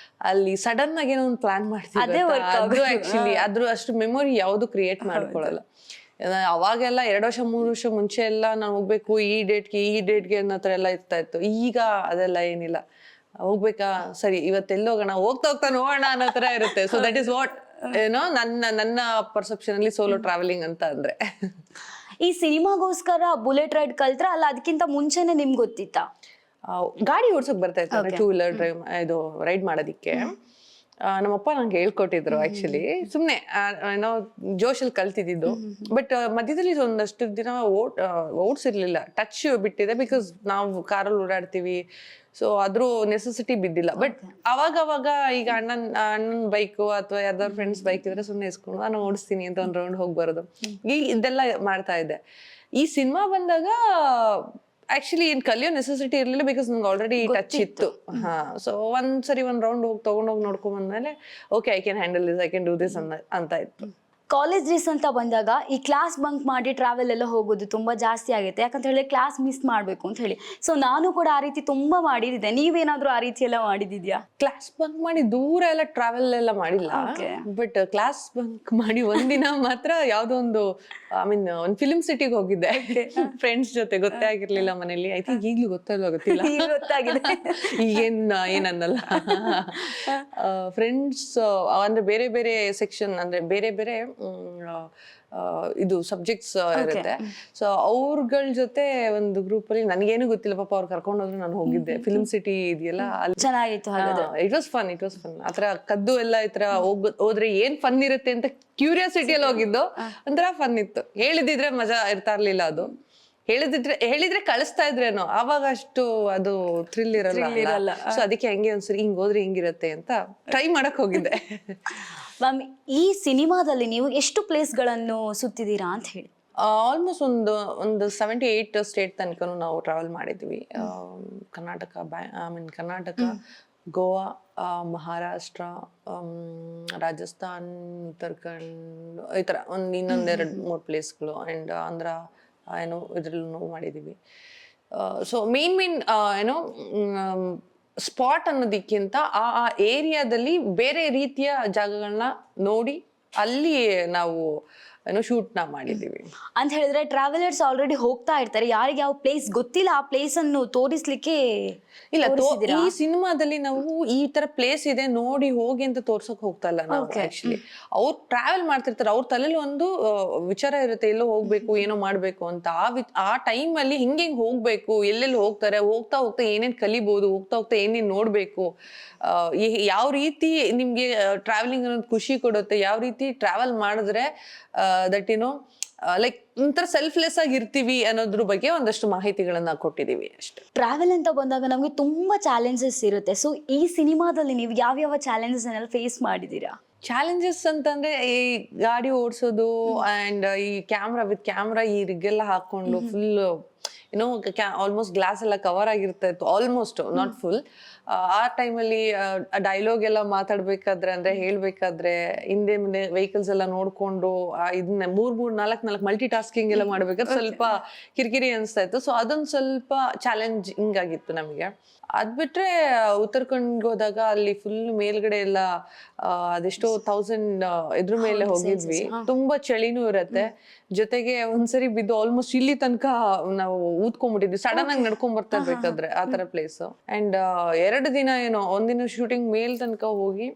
ಅಲ್ಲಿ ಸಡನ್ ಆಗಿ ಏನೋ ಒಂದು ಪ್ಲಾನ್ ಮಾಡ್ತೀವಿ, ಅದು ಆಕ್ಚುಲಿ ಅದ್ರ ಅಷ್ಟು ಮೆಮೊರಿ ಯಾವ್ದು ಕ್ರಿಯೇಟ್ ಮಾಡ್ಕೊಳಲ್ಲ. ಅವಾಗೆಲ್ಲ 2 ವರ್ಷ 3 ವರ್ಷ ಮುಂಚೆ ಎಲ್ಲ ನಾನು ಹೋಗ್ಬೇಕು ಈ ಡೇಟ್ಗೆ ಅನ್ನೋ ತರ ಎಲ್ಲ ಇರ್ತಾ ಇತ್ತು. ಈಗ ಅದೆಲ್ಲ ಏನಿಲ್ಲ, ಹೋಗ್ಬೇಕಾ ಸರಿ ಇವತ್ತೆಲ್ಲ ಹೋಗೋಣ, ಹೋಗ್ತಾ ನೋಡೋಣ ಅನ್ನೋ ತರ ಇರುತ್ತೆ. ಸೊ ದಟ್ ಇಸ್ ವಾಟ್ ಏನೋ ನನ್ನ ಪರ್ಸೆಪ್ಷನ್ ಅಲ್ಲಿ ಸೋಲೋ ಟ್ರಾವೆಲಿಂಗ್ ಅಂತ ಅಂದ್ರೆ. ಈ ಸಿನಿಮಾಗೋಸ್ಕರ ಬುಲೆಟ್ ರೈಡ್ ಕಲ್ತ್ರ, ಅಲ್ಲ ಅದಕ್ಕಿಂತ ಮುಂಚೆನೆ ನಿಮ್ಗೆ ಗೊತ್ತಿತ್ತಾ? ಗಾಡಿ ಓಡ್ಸೋಕ್ ಬರ್ತಾ ಇತ್ತು, 2 ವೀಲರ್ ಡ್ರೈವ್ ಇದು ರೈಡ್ ಮಾಡೋದಿಕ್ಕೆ. ನಮ್ಮಪ್ಪ ನಂಗೆ ಹೇಳ್ಕೊಟ್ಟಿದ್ರು. ಆಕ್ಚುಲಿ ಸುಮ್ನೆ ಏನೋ ಜೋಶಲ್ಲಿ ಕಲ್ತಿದ್ದು. ಬಟ್ ಮಧ್ಯದಲ್ಲಿ ಒಂದಷ್ಟು ದಿನ ಓಡ್ಸಿರ್ಲಿಲ್ಲ, ಟಚ್ ಬಿಟ್ಟಿದೆ. ಬಿಕಾಸ್ ನಾವು ಕಾರಲ್ಲಿ ಓಡಾಡ್ತೀವಿ, ಸೊ ಅದ್ರ ನೆಸೆಸಿಟಿ ಬಿದ್ದಿಲ್ಲ. ಬಟ್ ಅವಾಗ ಈಗ ಅಣ್ಣನ್ ಬೈಕು ಅಥವಾ ಯಾರ್ದಾದ್ರು ಫ್ರೆಂಡ್ಸ್ ಬೈಕ್ ಇದ್ರೆ ಸುಮ್ಮನೆ ಇಸ್ಕೊಂಡು ನಾನು ಓಡಿಸ್ತೀನಿ ಅಂತ ಒಂದ್ ರೌಂಡ್ ಹೋಗಿ ಬರೋದು, ಇದೆಲ್ಲ ಮಾಡ್ತಾ ಇದ್ದೆ. ಈ ಸಿನಿಮಾ ಬಂದಾಗ ಆಕ್ಚುಲಿ ಏನ್ ಕಲಿಯೋ ನೆಸೆಸಿಟಿ ಇರ್ಲಿಲ್ಲ, ಬಿಕಾಸ್ ನಂಗೆ ಆಲ್ರೆಡಿ ಟಚ್ ಇತ್ತು. ಸೊ ಒಂದ್ಸರಿ ಒಂದ್ ರೌಂಡ್ ತಗೊಂಡೋಗಿ ನೋಡ್ಕೊಂಡ್ ಬಂದ್ಮೇಲೆ okay, I can handle this, I can do this ಅಂತ ಇತ್ತು. ಕಾಲೇಜ್ ಡೇಸ್ ಅಂತ ಬಂದಾಗ ಈ ಕ್ಲಾಸ್ ಬಂಕ್ ಮಾಡಿ ಟ್ರಾವೆಲ್ ಎಲ್ಲ ಹೋಗೋದು ತುಂಬಾ ಜಾಸ್ತಿ ಆಗುತ್ತೆ. ಯಾಕಂತ ಹೇಳಿದ್ರೆ ಕ್ಲಾಸ್ ಮಿಸ್ ಮಾಡ್ಬೇಕು ಅಂತ ಹೇಳಿ. ಸೊ ನಾನು ಕೂಡ ಆ ರೀತಿ ತುಂಬಾ ಮಾಡಿದ್ದೆ. ನೀವೇನಾದ್ರೂ ಆ ರೀತಿ ಎಲ್ಲ ಮಾಡಿದ್ಯಾ? ಕ್ಲಾಸ್ ಬಂಕ್ ಮಾಡಿ ದೂರ ಎಲ್ಲ ಟ್ರಾವೆಲ್ ಎಲ್ಲ ಮಾಡಿಲ್ಲ, ಬಟ್ ಕ್ಲಾಸ್ ಬಂಕ್ ಮಾಡಿ ಒಂದಿನ ಮಾತ್ರ ಯಾವ್ದೋ ಒಂದು ಒಂದು ಫಿಲ್ಮ್ ಸಿಟಿಗೆ ಹೋಗಿದ್ದೆ ಫ್ರೆಂಡ್ಸ್ ಜೊತೆ. ಗೊತ್ತೇ ಆಗಿರ್ಲಿಲ್ಲ ಮನೇಲಿ. ಐ ಥಿಂಕ್ ಈಗ್ಲೂ ಗೊತ್ತಿಲ್ಲ, ಗೊತ್ತಾಗಿದೆ. ಏನನ್ನಲ್ಲ. ಫ್ರೆಂಡ್ಸ್ ಅಂದ್ರೆ ಬೇರೆ ಬೇರೆ ಸೆಕ್ಷನ್, ಅಂದ್ರೆ ಬೇರೆ ಬೇರೆ ಇದು ಸಬ್ಜೆಕ್ಟ್ಸ್ ಇರುತ್ತೆ. ಸೊ ಅವ್ರಗಳ ಜೊತೆ ಒಂದು ಗ್ರೂಪ್ ಅಲ್ಲಿ ನನಗೇನು ಗೊತ್ತಿಲ್ಲ, ಪಾಪ ಅವ್ರು ಕರ್ಕೊಂಡೋದ್ರು, ನಾನು ಹೋಗಿದ್ದೆ. ಫಿಲ್ಮ್ ಸಿಟಿ ಇದೆಯಲ್ಲ ಅಲ್ಲಿ. ಚೆನ್ನಾಗಿತ್ತು ಹಾಗಾದ್ರೆ. It was fun. ಆತರ ಕದ್ದು ಎಲ್ಲ ಈ ತರ ಹೋದ್ರೆ ಏನ್ ಫನ್ ಇರುತ್ತೆ ಅಂತ ಕ್ಯೂರಿಯಾಸಿಟಿಯಲ್ಲಿ ಹೋಗಿದ್ದು. ಒಂಥರ ಫನ್ ಇತ್ತು. ಹೇಳಿದಿದ್ರೆ ಮಜಾ ಇರ್ತಾ ಇರ್ಲಿಲ್ಲ. ಅದು ಹೇಳಿದ್ರೆ ಕಳಿಸ್ತಾ ಇದ್ರೇನೋ, ಆವಾಗ ಅಷ್ಟು ಅದು ಥ್ರಿಲ್ ಇರಲ್ಲ. ಸೊ ಅದಕ್ಕೆ ಹಂಗೆ ಒಂದ್ಸರಿ ಹಿಂಗ್ ಹೋದ್ರೆ ಹಿಂಗಿರತ್ತೆ ಅಂತ ಟ್ರೈ ಮಾಡಕ್ ಹೋಗಿದ್ದೆ. ಮ್ಯಾಮ್, ಈ ಸಿನಿಮಾದಲ್ಲಿ ನೀವು ಎಷ್ಟು ಪ್ಲೇಸ್ಗಳನ್ನು ಸುತ್ತಿದ್ದೀರಾ ಅಂತ ಹೇಳಿ? ಆಲ್ಮೋಸ್ಟ್ ಒಂದು 78 ಸ್ಟೇಟ್ ತನಕನೂ ನಾವು ಟ್ರಾವೆಲ್ ಮಾಡಿದ್ವಿ. ಕರ್ನಾಟಕ, ಗೋವಾ, ಮಹಾರಾಷ್ಟ್ರ, ರಾಜಸ್ಥಾನ್, ಉತ್ತರಾಖಂಡ್, ಈ ಥರ ಇನ್ನೊಂದೆರಡು-ಮೂರು ಪ್ಲೇಸ್ಗಳು. ಆ್ಯಂಡ್ ಆಂಧ್ರ ಏನೋ ಇದ್ರಲ್ಲೂ ಮಾಡಿದ್ದೀವಿ. ಸೊ ಮೇನ್ ಏನೋ ಸ್ಪಾಟ್ ಅನ್ನೋದಕ್ಕಿಂತ ಆ ಏರಿಯಾದಲ್ಲಿ ಬೇರೆ ರೀತಿಯ ಜಾಗಗಳನ್ನ ನೋಡಿ ಅಲ್ಲಿ ನಾವು ಏನೋ ಶೂಟ್ನ ಮಾಡಿದ್ದೀವಿ. ಅಂತ ಹೇಳಿದ್ರೆ ಟ್ರಾವೆಲರ್ಸ್ ಆಲ್ರೆಡಿ ಹೋಗ್ತಾ ಇರ್ತಾರೆ, ಯಾರಿಗೆ ಯಾವ ಪ್ಲೇಸ್ ಗೊತ್ತಿಲ್ಲ ಆ ಪ್ಲೇಸ್ ಅನ್ನು ತೋರಿಸ್ಲಿಕ್ಕೆ ಇಲ್ಲ. ಈ ಸಿನಿಮಾದಲ್ಲಿ ನಾವು ಈ ತರ ಪ್ಲೇಸ್ ಇದೆ ನೋಡಿ ಹೋಗಿ ಅಂತ ತೋರ್ಸಕ್ ಹೋಗ್ತಾ ಇಲ್ಲ ನಾವು. ಆಕ್ಚುಲಿ ಅವ್ರು ಟ್ರಾವೆಲ್ ಮಾಡ್ತಿರ್ತಾರೆ, ಅವ್ರ ತಲೆಯಲ್ಲಿ ಒಂದು ವಿಚಾರ ಇರುತ್ತೆ, ಎಲ್ಲೋ ಹೋಗ್ಬೇಕು, ಏನೋ ಮಾಡ್ಬೇಕು ಅಂತ. ಆ ಟೈಮ್ ಅಲ್ಲಿ ಹಿಂಗೆ ಹೋಗ್ಬೇಕು, ಎಲ್ಲೆಲ್ಲಿ ಹೋಗ್ತಾರೆ, ಹೋಗ್ತಾ ಹೋಗ್ತಾ ಏನೇನ್ ಕಲಿಬಹುದು, ಹೋಗ್ತಾ ಹೋಗ್ತಾ ಏನೇನ್ ನೋಡ್ಬೇಕು, ಯಾವ ರೀತಿ ನಿಮ್ಗೆ ಟ್ರಾವೆಲಿಂಗ್ ಅನ್ನೋದು ಖುಷಿ ಕೊಡುತ್ತೆ, ಯಾವ ರೀತಿ ಟ್ರಾವೆಲ್ ಮಾಡಿದ್ರೆ ದಟ್ ಲೈಕ್ ಒಂಥರ ಸೆಲ್ಫ್ಲೆಸ್ ಆಗಿ ಇರ್ತೀವಿ ಅನ್ನೋದ್ರ ಬಗ್ಗೆ ಒಂದಷ್ಟು ಮಾಹಿತಿಗಳನ್ನ ಕೊಟ್ಟಿದೀವಿ ಅಷ್ಟೇ. ಟ್ರಾವೆಲ್ ಅಂತ ಬಂದಾಗ ನಮ್ಗೆ ತುಂಬಾ ಚಾಲೆಂಜಸ್ ಇರುತ್ತೆ. ಸೊ ಈ ಸಿನಿಮಾದಲ್ಲಿ ನೀವು ಯಾವ ಚಾಲೆಂಜಸ್ ಅನ್ನೆಲ್ಲ ಫೇಸ್ ಮಾಡಿದೀರಾ? ಚಾಲೆಂಜಸ್ ಅಂತಂದ್ರೆ ಈ ಗಾಡಿ ಓಡಿಸೋದು ಅಂಡ್ ಈ ಕ್ಯಾಮ್ರಾ ಈ ರಿಗ್ಗೆಲ್ಲ ಹಾಕೊಂಡು ಫುಲ್ ಏನೋ ಆಲ್ಮೋಸ್ಟ್ ಗ್ಲಾಸ್ ಎಲ್ಲ ಕವರ್ ಆಗಿರ್ತಾ ಇತ್ತು, ಆಲ್ಮೋಸ್ಟ್ ನಾಟ್ ಫುಲ್. ಆ ಟೈಮಲ್ಲಿ ಡೈಲಾಗ್ ಎಲ್ಲ ಮಾತಾಡ್ಬೇಕಾದ್ರೆ ಅಂದ್ರೆ ಹೇಳ್ಬೇಕಾದ್ರೆ ಹಿಂದೆ ಮುಂದೆ ವೆಹಿಕಲ್ಸ್ ಎಲ್ಲ ನೋಡ್ಕೊಂಡು ಇದನ್ನ 3-4 ಮಲ್ಟಿ ಟಾಸ್ಕಿಂಗ್ ಎಲ್ಲ ಮಾಡ್ಬೇಕಾದ್ರೆ ಸ್ವಲ್ಪ ಕಿರಿಕಿರಿ ಅನಿಸ್ತಾ ಇತ್ತು. ಸೊ ಅದೊಂದು ಸ್ವಲ್ಪ ಚಾಲೆಂಜಿಂಗ್ ಆಗಿತ್ತು ನಮಗೆ. ಅದ್ ಬಿಟ್ರೆ ಉತ್ತರಾಖಂಡ್ಗೆ ಹೋದಾಗ ಅಲ್ಲಿ ಫುಲ್ ಮೇಲ್ಗಡೆ ಎಲ್ಲ ಅದೆಷ್ಟೋ 1000 ಇದ್ರ ಮೇಲೆ ಹೋಗಿದ್ವಿ. ತುಂಬಾ ಚಳಿನೂ ಇರತ್ತೆ, ಜೊತೆಗೆ ಒಂದ್ಸರಿ ಬಿದ್ದು ಆಲ್ಮೋಸ್ಟ್ ಇಲ್ಲಿ ತನಕ ನಾವು ಊದ್ಕೊಂಡ್ಬಿಟ್ಟಿದ್ವಿ, ಸಡನ್ ಆಗಿ ನಡ್ಕೊಂಡ್ ಬರ್ತಾ ಇರ್ಬೇಕಾದ್ರೆ ಆ ತರ ಪ್ಲೇಸ್. ಅಂಡ್ 2 ದಿನ ಏನೋ, ಒಂದಿನ ಶೂಟಿಂಗ್ ಮೇಲ್ ತನಕ ಹೋಗಿ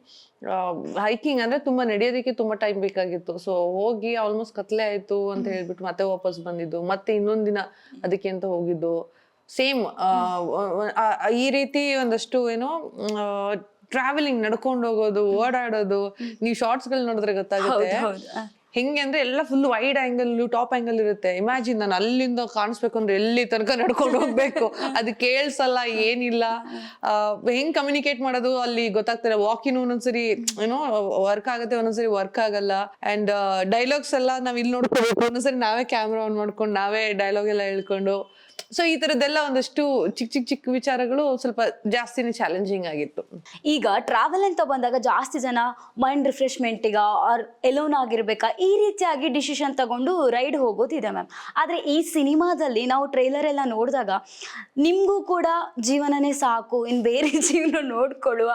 ಹೈಕಿಂಗ್ ಅಂದ್ರೆ ತುಂಬಾ ನಡೆಯೋದಕ್ಕೆ ತುಂಬಾ ಟೈಮ್ ಬೇಕಾಗಿತ್ತು. ಸೊ ಹೋಗಿ ಆಲ್ಮೋಸ್ಟ್ ಕತ್ಲೆ ಆಯ್ತು ಅಂತ ಹೇಳ್ಬಿಟ್ಟು ಮತ್ತೆ ವಾಪಸ್ ಬಂದಿದ್ದು, ಮತ್ತೆ ಇನ್ನೊಂದಿನ ಅದಕ್ಕೆ ಅಂತ ಹೋಗಿದ್ದು. ಸೇಮ್ ಈ ರೀತಿ ಒಂದಷ್ಟು ಏನೋ ಟ್ರಾವೆಲಿಂಗ್, ನಡ್ಕೊಂಡು ಹೋಗೋದು, ಓಡಾಡೋದು. ನೀವು ಶಾರ್ಟ್ಸ್ ಗಳು ನೋಡಿದ್ರೆ ಗೊತ್ತಾಗುತ್ತೆ ಹೆಂಗೆ ಅಂದ್ರೆ ಎಲ್ಲ full wide angle, top angle ಇರುತ್ತೆ. ಇಮ್ಯಾಜಿನ್ ನಾನು ಅಲ್ಲಿಂದ ಕಾಣಿಸ್ಬೇಕು ಅಂದ್ರೆ ಎಲ್ಲಿ ತನಕ ನಡ್ಕೊಂಡು ಹೋಗ್ಬೇಕು, ಅದು ಕೇಳ್ಸಲ್ಲ, ಏನಿಲ್ಲ. ಹೆಂಗ್ ಕಮ್ಯುನಿಕೇಟ್ ಮಾಡೋದು ಅಲ್ಲಿ ಗೊತ್ತಾಗ್ತಾರೆ. ವಾಕಿನ್ ಒಂದೊಂದ್ಸರಿ ಏನೋ ವರ್ಕ್ ಆಗುತ್ತೆ, ಒಂದೊಂದ್ಸರಿ ವರ್ಕ್ ಆಗಲ್ಲ. ಅಂಡ್ ಡೈಲಾಗ್ಸ್ ಎಲ್ಲ ನಾವ್ ಇಲ್ಲಿ ನೋಡ್ಕೋಬೇಕು, ಒಂದೊಂದ್ಸರಿ ನಾವೇ ಕ್ಯಾಮ್ರಾ ಆನ್ ಮಾಡ್ಕೊಂಡು ನಾವೇ ಡೈಲಾಗ್ ಎಲ್ಲ ಹೇಳ್ಕೊಂಡು. ಸೊ ಈ ತರದ್ದೆಲ್ಲ ಒಂದಷ್ಟು ಚಿಕ್ಕ ವಿಚಾರಗಳು ಸ್ವಲ್ಪ ಜಾಸ್ತಿನೇ ಚಾಲೆಂಜಿಂಗ್ ಆಗಿತ್ತು. ಈಗ ಟ್ರಾವೆಲ್ ಅಂತ ಬಂದಾಗ ಜಾಸ್ತಿ ಜನ ಮೈಂಡ್ ರಿಫ್ರೆಶ್ಮೆಂಟಿಗ ಆರ್ ಎಲೋನ್ ಆಗಿರ್ಬೇಕಾ ಈ ರೀತಿಯಾಗಿ ಡಿಸಿಷನ್ ತಗೊಂಡು ರೈಡ್ ಹೋಗೋದಿದೆ ಮ್ಯಾಮ್. ಆದ್ರೆ ಈ ಸಿನಿಮಾದಲ್ಲಿ ನಾವು ಟ್ರೈಲರ್ ಎಲ್ಲ ನೋಡಿದಾಗ ನಿಮ್ಗೂ ಕೂಡ ಜೀವನನೇ ಸಾಕು, ಇನ್ ಬೇರೆ ಜೀವನ ನೋಡ್ಕೊಳ್ಳುವ,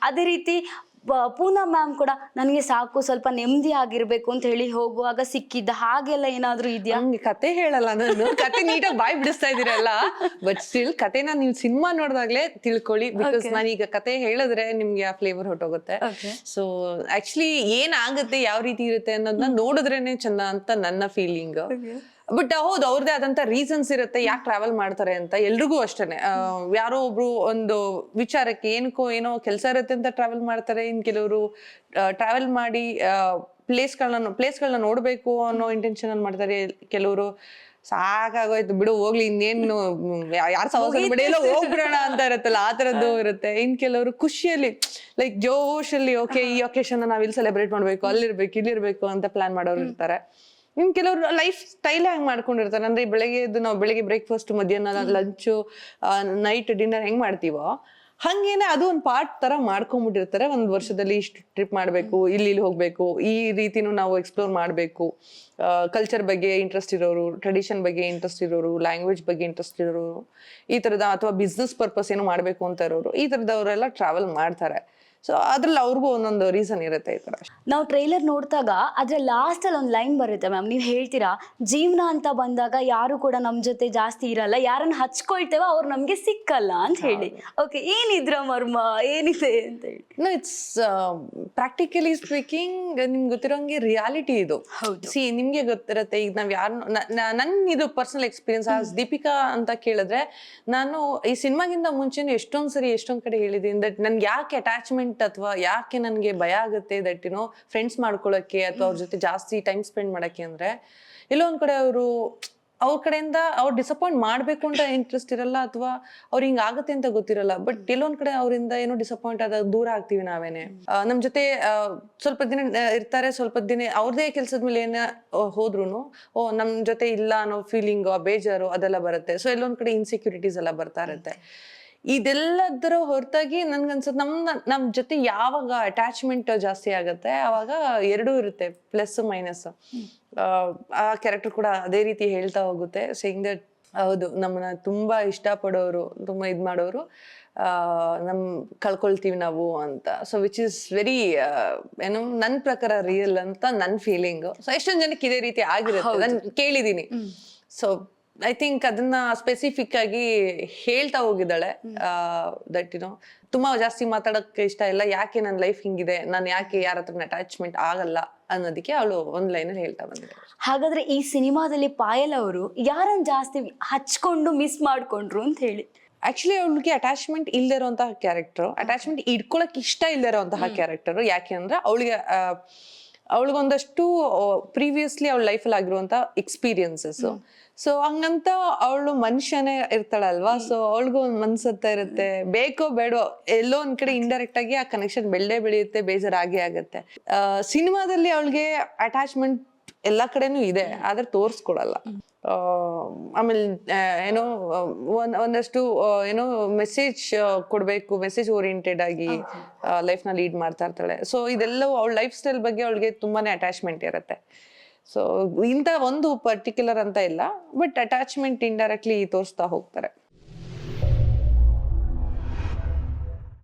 ಅದೇ ರೀತಿ ಪೂನಮ್ ಮ್ಯಾಮ್ ಕೂಡ ನನಗೆ ಸಾಕು, ಸ್ವಲ್ಪ ನೆಮ್ಮದಿ ಆಗಿರ್ಬೇಕು ಅಂತ ಹೇಳಿ ಹೋಗುವಾಗ ಸಿಕ್ಕಿದ್ದ ಹಾಗೆಲ್ಲ ಏನಾದ್ರೂ ಇದೆಯಾ? ಹಂಗೆ ಕತೆ ಹೇಳಲ್ಲ ನಾನು, ಕತೆ ನೀಟಾಗಿ ಬಾಯ್ ಬಿಡಿಸ್ತಾ ಇದೀರಲ್ಲ. ಬಟ್ ಸ್ಟಿಲ್ ಕತೆನ ನೀವು ಸಿನಿಮಾ ನೋಡಿದಾಗ್ಲೇ ತಿಳ್ಕೊಳ್ಳಿ. ಬಿಕಾಸ್ ನಾನೀಗ ಕತೆ ಹೇಳಿದ್ರೆ ನಿಮ್ಗೆ ಆ ಫ್ಲೇವರ್ ಹೊಟ್ಟೋಗುತ್ತೆ. ಸೊ ಆಕ್ಚುಲಿ ಏನಾಗುತ್ತೆ, ಯಾವ ರೀತಿ ಇರುತ್ತೆ ಅನ್ನೋದನ್ನ ನೋಡಿದ್ರೇನೆ ಚಂದ ಅಂತ ನನ್ನ ಫೀಲಿಂಗ್. ಬಟ್ ಹೌದು, ಅವ್ರದೇ ಆದಂತ ರೀಸನ್ಸ್ ಇರುತ್ತೆ ಯಾಕೆ ಟ್ರಾವೆಲ್ ಮಾಡ್ತಾರೆ ಅಂತ. ಎಲ್ರಿಗೂ ಅಷ್ಟೇನೆ, ಯಾರೋ ಒಬ್ರು ಒಂದು ವಿಚಾರಕ್ಕೆ ಏನೋ ಕೆಲಸ ಇರುತ್ತೆ ಅಂತ ಟ್ರಾವೆಲ್ ಮಾಡ್ತಾರೆ. ಇನ್ ಕೆಲವರು ಟ್ರಾವೆಲ್ ಮಾಡಿ ಪ್ಲೇಸ್ಗಳನ್ನ ನೋಡ್ಬೇಕು ಅನ್ನೋ ಇಂಟೆನ್ಷನ್ ಅಲ್ಲಿ ಮಾಡ್ತಾರೆ. ಕೆಲವರು ಸಾಕಾಗೋಯ್ತು ಬಿಡು ಹೋಗ್ಲಿ, ಇನ್ನೇನು ಯಾರು ಸವಾಸ ಬಿಡಿಯಲ್ಲ ಹೋಗ್ಬಿಡೋಣ ಅಂತ ಇರುತ್ತಲ್ಲ, ಆ ತರದ್ದು ಇರುತ್ತೆ. ಇನ್ ಕೆಲವರು ಖುಷಿಯಲ್ಲಿ ಲೈಕ್ ಜೋಶಲ್ಲಿ ಓಕೆ ಈ ಒಕೇಶನ್ ನಾವ್ ಇಲ್ಲಿ ಸೆಲೆಬ್ರೇಟ್ ಮಾಡ್ಬೇಕು, ಅಲ್ಲಿರ್ಬೇಕು, ಇಲ್ಲಿರ್ಬೇಕು ಅಂತ ಪ್ಲಾನ್ ಮಾಡೋರು ಇರ್ತಾರೆ. ಇನ್ ಕೆಲವರು ಲೈಫ್ ಸ್ಟೈಲ್ ಹೆಂಗ್ ಮಾಡ್ಕೊಂಡಿರ್ತಾರೆ ಅಂದ್ರೆ ನಾವು ಬೆಳಗ್ಗೆ ಬ್ರೇಕ್ಫಾಸ್ಟ್, ಮಧ್ಯಾಹ್ನ ಲಂಚು, ನೈಟ್ ಡಿನ್ನರ್ ಹೆಂಗ್ ಮಾಡ್ತೀವೋ ಹಂಗೇನೆ ಅದು ಒಂದು ಪಾರ್ಟ್ ತರ ಮಾಡ್ಕೊಂಡ್ಬಿಟ್ಟಿರ್ತಾರೆ. ಒಂದ್ ವರ್ಷದಲ್ಲಿ ಇಷ್ಟು ಟ್ರಿಪ್ ಮಾಡ್ಬೇಕು, ಇಲ್ಲಿ ಹೋಗ್ಬೇಕು, ಈ ರೀತಿನೂ ನಾವು ಎಕ್ಸ್ಪ್ಲೋರ್ ಮಾಡ್ಬೇಕು. ಕಲ್ಚರ್ ಬಗ್ಗೆ ಇಂಟ್ರೆಸ್ಟ್ ಇರೋರು, ಟ್ರೆಡಿಷನ್ ಬಗ್ಗೆ ಇಂಟ್ರೆಸ್ಟ್ ಇರೋರು, ಲ್ಯಾಂಗ್ವೇಜ್ ಬಗ್ಗೆ ಇಂಟ್ರೆಸ್ಟ್ ಇರೋರು, ಈ ತರದ ಅಥವಾ ಬಿಸ್ನೆಸ್ ಪರ್ಪಸ್ ಏನೋ ಮಾಡ್ಬೇಕು ಅಂತ ಇರೋರು, ಈ ತರದವರೆಲ್ಲ ಟ್ರಾವೆಲ್ ಮಾಡ್ತಾರೆ. ಸೊ ಅದ್ರಲ್ಲಿ ಅವ್ರಿಗೂ ಒಂದೊಂದು ರೀಸನ್ ಇರುತ್ತೆ ಈ ತರ. ನಾವು ಟ್ರೈಲರ್ ನೋಡಿದಾಗ ಅದ್ರ ಲಾಸ್ಟ್ ಅಲ್ಲಿ ಒಂದು ಲೈನ್ ಬರುತ್ತೆ ಮ್ಯಾಮ್, ನೀವು ಹೇಳ್ತೀರಾ ಜೀವನ ಅಂತ ಬಂದಾಗ ಯಾರು ಕೂಡ ನಮ್ ಜೊತೆ ಜಾಸ್ತಿ ಇರಲ್ಲ, ಯಾರನ್ನ ಹಚ್ಕೊಳ್ತೇವ ಅವ್ರು ನಮ್ಗೆ ಸಿಕ್ಕಲ್ಲ ಅಂತ ಹೇಳಿ. ಓಕೆ, ಏನಿದ್ರ ಮರ್ಮ ಏನಿದೆ ಅಂತ ಹೇಳಿ? ಇಟ್ಸ್ ಪ್ರಾಕ್ಟಿಕಲಿ ಸ್ಪೀಕಿಂಗ್ ನಿಮ್ಗೆ ಗೊತ್ತಿರೋಂಗೆ ರಿಯಾಲಿಟಿ ಇದು. ಸಿ ನಿಮ್ಗೆ ಗೊತ್ತಿರತ್ತೆ, ಈಗ ನಾವ್ ಯಾರು ನನ್ ಇದು ಪರ್ಸನಲ್ ಎಕ್ಸ್ಪೀರಿಯನ್ಸ್ ದೀಪಿಕಾ ಅಂತ ಕೇಳಿದ್ರೆ, ನಾನು ಈ ಸಿನಿಮಾಗಿಂತ ಮುಂಚೆನೂ ಎಷ್ಟೊಂದ್ ಕಡೆ ಹೇಳಿದೀನಿ ದಟ್ ನನ್ಗೆ ಯಾಕೆ ಅಟ್ಯಾಚ್ಮೆಂಟ್ ಅಥವಾ ಯಾಕೆ ನನ್ಗೆ ಭಯ ಆಗುತ್ತೆ ದಟ್ ಫ್ರೆಂಡ್ಸ್ ಮಾಡ್ಕೊಳಕ್ಕೆ ಅಥವಾ ಅವ್ರ ಜೊತೆ ಜಾಸ್ತಿ ಟೈಮ್ ಸ್ಪೆಂಡ್ ಮಾಡಕ್ಕೆ ಅಂದ್ರೆ, ಎಲ್ಲೋ ಒಂದ್ ಕಡೆ ಅವ್ರ ಕಡೆಯಿಂದ ಅವ್ರು ಡಿಸಪಾಯಿಂಟ್ ಮಾಡ್ಬೇಕು ಅಂತ ಇಂಟ್ರೆಸ್ಟ್ ಇರಲ್ಲ, ಅಥವಾ ಅವ್ರು ಹಿಂಗ ಆಗತ್ತೆ ಅಂತ ಗೊತ್ತಿರಲ್ಲ. ಬಟ್ ಎಲ್ಲೊಂದ್ ಕಡೆ ಅವರಿಂದ ಏನೋ ಡಿಸಪಾಯಿಂಟ್ ಆದಾಗ ದೂರ ಆಗ್ತೀವಿ ನಾವೇನೆ. ನಮ್ ಜೊತೆ ಸ್ವಲ್ಪ ದಿನ ಇರ್ತಾರೆ, ಸ್ವಲ್ಪ ದಿನ ಅವ್ರದೇ ಕೆಲ್ಸದ ಮೇಲೆ ಏನ ಹೋದ್ರುನು ನಮ್ ಜೊತೆ ಇಲ್ಲ ಅನ್ನೋ ಫೀಲಿಂಗ್, ಬೇಜಾರು ಅದೆಲ್ಲ ಬರುತ್ತೆ. ಸೊ ಎಲ್ಲೊಂದ್ ಕಡೆ ಇನ್ಸೆಕ್ಯೂರಿಟೀಸ್ ಎಲ್ಲ ಬರ್ತಾ ಇರುತ್ತೆ. ಇದೆಲ್ಲದರ ಹೊರತಾಗಿ ನನ್ಗನ್ಸುತ್ತೆ ನಮ್ ಜೊತೆ ಯಾವಾಗ ಅಟ್ಯಾಚ್ಮೆಂಟ್ ಜಾಸ್ತಿ ಆಗತ್ತೆ ಅವಾಗ ಎರಡೂ ಇರುತ್ತೆ, ಪ್ಲಸ್ ಮೈನಸ್. ಆ ಕ್ಯಾರೆಕ್ಟರ್ ಕೂಡ ಅದೇ ರೀತಿ ಹೇಳ್ತಾ ಹೋಗುತ್ತೆ, ಸೇಯಿಂಗ್ ದಟ್ ಹೌದು ನಮ್ಮನ್ನ ತುಂಬಾ ಇಷ್ಟಪಡೋರು, ತುಂಬಾ ಇದ್ ಮಾಡೋರು ನಮ್ ಕಳ್ಕೊಳ್ತೀವಿ ನಾವು ಅಂತ. ಸೊ ವಿಚ್ ಇಸ್ ವೆರಿ ಏನು ನನ್ ಪ್ರಕಾರ ರಿಯಲ್ ಅಂತ ನನ್ ಫೀಲಿಂಗ್. ಸೊ ಎಷ್ಟೊಂದ್ ಜನಕ್ಕೆ ಇದೇ ರೀತಿ ಆಗಿರುತ್ತೆ, ನಾನ್ ಕೇಳಿದೀನಿ. ಸೊ ಐ ಥಿಂಕ್ ಅದನ್ನ ಸ್ಪೆಸಿಫಿಕ್ ಆಗಿ ಹೇಳ್ತಾ ಹೋಗಿದ್ದಾಳೆ ದಟ್ ತುಂಬಾ ಜಾಸ್ತಿ ಮಾತಾಡಕ್ಕೆ ಇಷ್ಟ ಇಲ್ಲ, ಯಾಕೆ ನನ್ನ ಲೈಫ್ ಹಿಂಗಿದೆ, ನಾನು ಯಾಕೆ ಯಾರ ಹತ್ರ ಅಟ್ಯಾಚ್ಮೆಂಟ್ ಆಗಲ್ಲ ಅನ್ನೋದಕ್ಕೆ ಅವಳು ಒಂದ್ ಲೈನಲ್ಲಿ ಹೇಳ್ತಾ ಬಂದಿದ್ದಾಳೆ. ಹಾಗಾದ್ರೆ ಈ ಸಿನಿಮಾದಲ್ಲಿ ಪಾಯಲ್ ಅವರು ಯಾರನ್ನ ಜಾಸ್ತಿ ಹಚ್ಕೊಂಡು ಮಿಸ್ ಮಾಡ್ಕೊಂಡ್ರು ಅಂತ ಹೇಳಿ? ಆಕ್ಚುಲಿ ಅವಳಿಗೆ ಅಟ್ಯಾಚ್ಮೆಂಟ್ ಇಲ್ಲದೆ ಇರುವಂತಹ ಕ್ಯಾರೆಕ್ಟರ್, ಅಟ್ಯಾಚ್ಮೆಂಟ್ ಇಟ್ಕೊಳಕ್ ಇಷ್ಟ ಇಲ್ಲದೆ ಇರುವಂತಹ ಕ್ಯಾರೆಕ್ಟರ್. ಯಾಕೆ ಅಂದ್ರೆ ಅವಳಿಗೊಂದಷ್ಟು ಪ್ರೀವಿಯಸ್ಲಿ ಅವಳ ಲೈಫಲ್ಲಿ ಆಗಿರುವಂತ ಎಕ್ಸ್ಪೀರಿಯನ್ಸಸ್. ಸೊ ಹಂಗಂತ ಅವಳು ಮನುಷ್ಯನೇ ಇರ್ತಾಳಲ್ವಾ, ಸೊ ಅವಳಿಗೂ ಒಂದ್ ಮನ್ಸತ್ತ ಇರುತ್ತೆ, ಬೇಕೋ ಬೇಡೋ ಎಲ್ಲೋ ಒಂದ್ ಕಡೆ ಇಂಡೈರೆಕ್ಟ್ ಆಗಿ ಆ ಕನೆಕ್ಷನ್ ಬೆಳೆಯುತ್ತೆ, ಬೇಜಾರಾಗಿ ಆಗತ್ತೆ. ಸಿನಿಮಾದಲ್ಲಿ ಅವಳಿಗೆ ಅಟ್ಯಾಚ್ಮೆಂಟ್ ಎಲ್ಲಾ ಕಡೆನೂ ಇದೆ, ಆದ್ರೆ ತೋರ್ಸ್ಕೊಡಲ್ಲ. ಆಮೇಲೆ ಏನೋ ಒಂದಷ್ಟು ಏನೋ ಮೆಸೇಜ್ ಕೊಡ್ಬೇಕು, ಮೆಸೇಜ್ ಓರಿಯೆಂಟೆಡ್ ಆಗಿ ಲೈಫ್ ನ ಲೀಡ್ ಮಾಡ್ತಾ ಇರ್ತಾಳೆ. ಸೊ ಇದೆಲ್ಲವೂ ಅವಳ ಲೈಫ್ ಸ್ಟೈಲ್ ಬಗ್ಗೆ ಅವಳಿಗೆ ತುಂಬಾನೇ ಅಟ್ಯಾಚ್ಮೆಂಟ್ ಇರುತ್ತೆ. ಸೊ ಇಂಥ ಒಂದು ಪರ್ಟಿಕ್ಯುಲರ್ ಅಂತ ಇಲ್ಲ, ಬಟ್ ಅಟ್ಯಾಚ್ಮೆಂಟ್ ಇಂಡೈರೆಕ್ಟ್ಲಿ ತೋರಿಸ್ತಾ ಹೋಗ್ತಾರೆ.